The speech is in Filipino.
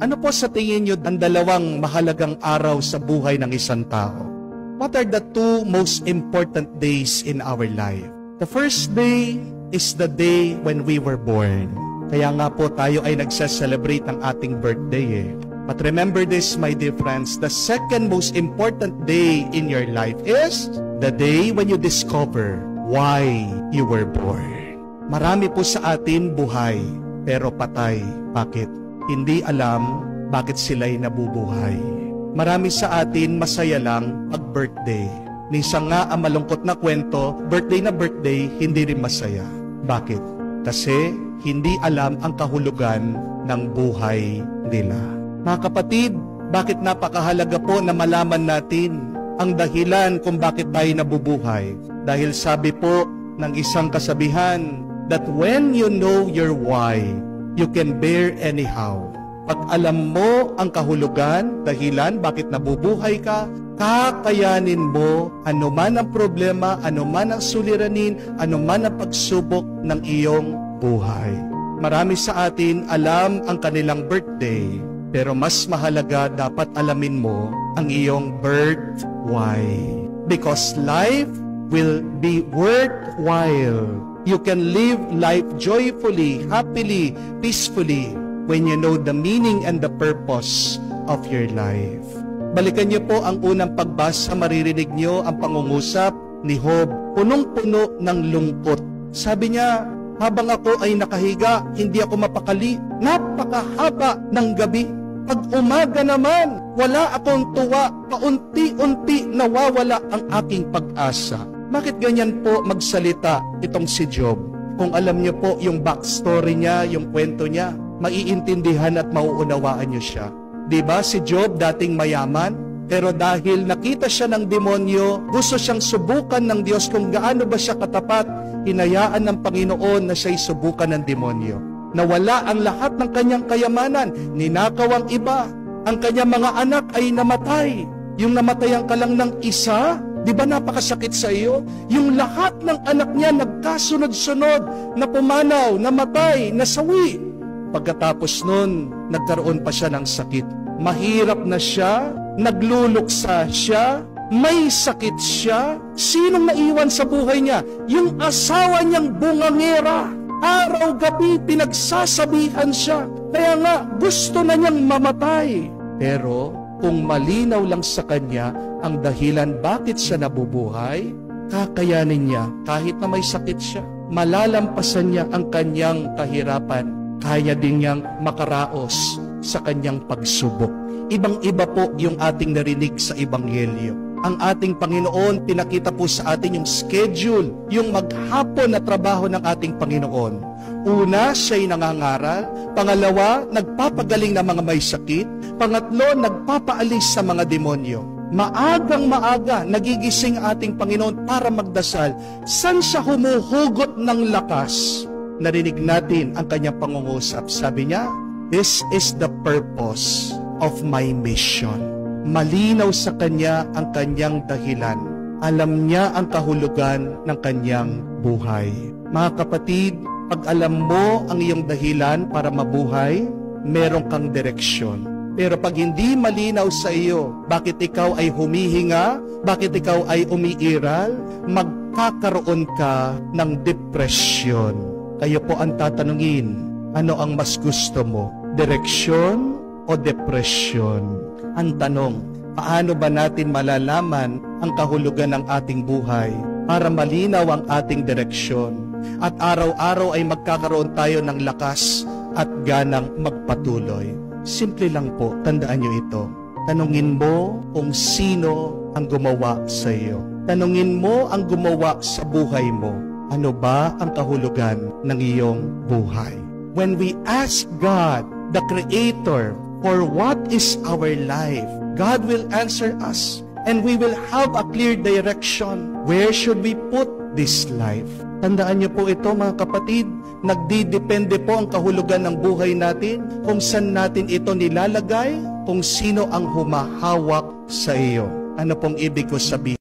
Ano po sa tingin nyo ang dalawang mahalagang araw sa buhay ng isang tao? What are the two most important days in our life? The first day is the day when we were born. Kaya nga po tayo ay nagse-celebrate ng ating birthday eh. But remember this, my dear friends, the second most important day in your life is the day when you discover why you were born. Marami po sa atin buhay, pero patay. Bakit? Hindi alam bakit sila'y nabubuhay. Marami sa atin masaya lang pag birthday. Minsan nga ang malungkot na kwento, birthday na birthday, hindi rin masaya. Bakit? Kasi hindi alam ang kahulugan ng buhay nila. Mga kapatid, bakit napakahalaga po na malaman natin ang dahilan kung bakit tayo nabubuhay? Dahil sabi po ng isang kasabihan, that when you know your why, you can bear anyhow. Pag alam mo ang kahulugan, dahilan, bakit nabubuhay ka, kakayanin mo anuman ang problema, anuman ang suliranin, anuman ang pagsubok ng iyong buhay. Marami sa atin alam ang kanilang birthday, pero mas mahalaga dapat alamin mo ang iyong birth why. Because life will be worthwhile. You can live life joyfully, happily, peacefully when you know the meaning and the purpose of your life. Balikan niyo po ang unang pagbasa, maririnig niyo ang pangungusap ni Job, punong-puno ng lungkot. Sabi niya, habang ako ay nakahiga, hindi ako mapakali. Napakahaba ng gabi. Pag umaga naman, wala akong tuwa, paunti-unti nawawala ang aking pag-asa. Bakit ganyan po magsalita itong si Job? Kung alam niyo po yung backstory niya, yung kwento niya, maiintindihan at mauunawaan niyo siya. Diba si Job dating mayaman? Pero dahil nakita siya ng demonyo, gusto siyang subukan ng Diyos kung gaano ba siya katapat, hinayaan ng Panginoon na siya'y subukan ng demonyo. Nawala ang lahat ng kanyang kayamanan, ninakaw ang iba, ang kanyang mga anak ay namatay. Yung namatayan ka lang ng isa, di ba napakasakit sa iyo? Yung lahat ng anak niya nagkasunod-sunod, na pumanaw, namatay, nasawi. Pagkatapos nun, nagkaroon pa siya ng sakit. Mahirap na siya, nagluluksa siya, may sakit siya. Sinong naiwan sa buhay niya? Yung asawa niyang bungangera. Araw-gabi pinagsasabihan siya. Kaya nga, gusto na niyang mamatay. Pero kung malinaw lang sa kanya ang dahilan bakit siya nabubuhay, kakayanin niya kahit na may sakit siya. Malalampasan niya ang kanyang kahirapan. Kaya din niyang makaraos sa kanyang pagsubok. Ibang-iba po yung ating narinig sa Ebanghelyo. Ang ating Panginoon, pinakita po sa atin yung schedule, yung maghapon na trabaho ng ating Panginoon. Una, siya'y nangangaral. Pangalawa, nagpapagaling ng mga may sakit. Pangatlo, nagpapaalis sa mga demonyo. Maagang maaga, nagigising ating Panginoon para magdasal. San siya humuhugot ng lakas? Narinig natin ang kanyang pangungusap. Sabi niya, this is the purpose of my mission. Malinaw sa kanya ang kanyang dahilan. Alam niya ang kahulugan ng kanyang buhay. Mga kapatid, pag alam mo ang iyong dahilan para mabuhay, meron kang direksyon. Pero pag hindi malinaw sa iyo, bakit ikaw ay humihinga, bakit ikaw ay umiiral, magkakaroon ka ng depresyon. Kayo po ang tatanungin, ano ang mas gusto mo? Direksyon o depresyon? Ang tanong, paano ba natin malalaman ang kahulugan ng ating buhay para malinaw ang ating direksyon? At araw-araw ay magkakaroon tayo ng lakas at ganang magpatuloy. Simple lang po, tandaan nyo ito. Tanungin mo kung sino ang gumawa sa iyo. Tanungin mo ang gumawa sa buhay mo. Ano ba ang kahulugan ng iyong buhay? When we ask God, the Creator, for what is our life, God will answer us and we will have a clear direction. Where should we put this life? Tandaan niyo po ito mga kapatid, nagdidepende po ang kahulugan ng buhay natin kung saan natin ito nilalagay, kung sino ang humahawak sa iyo. Ano pong ibig ko sabihin?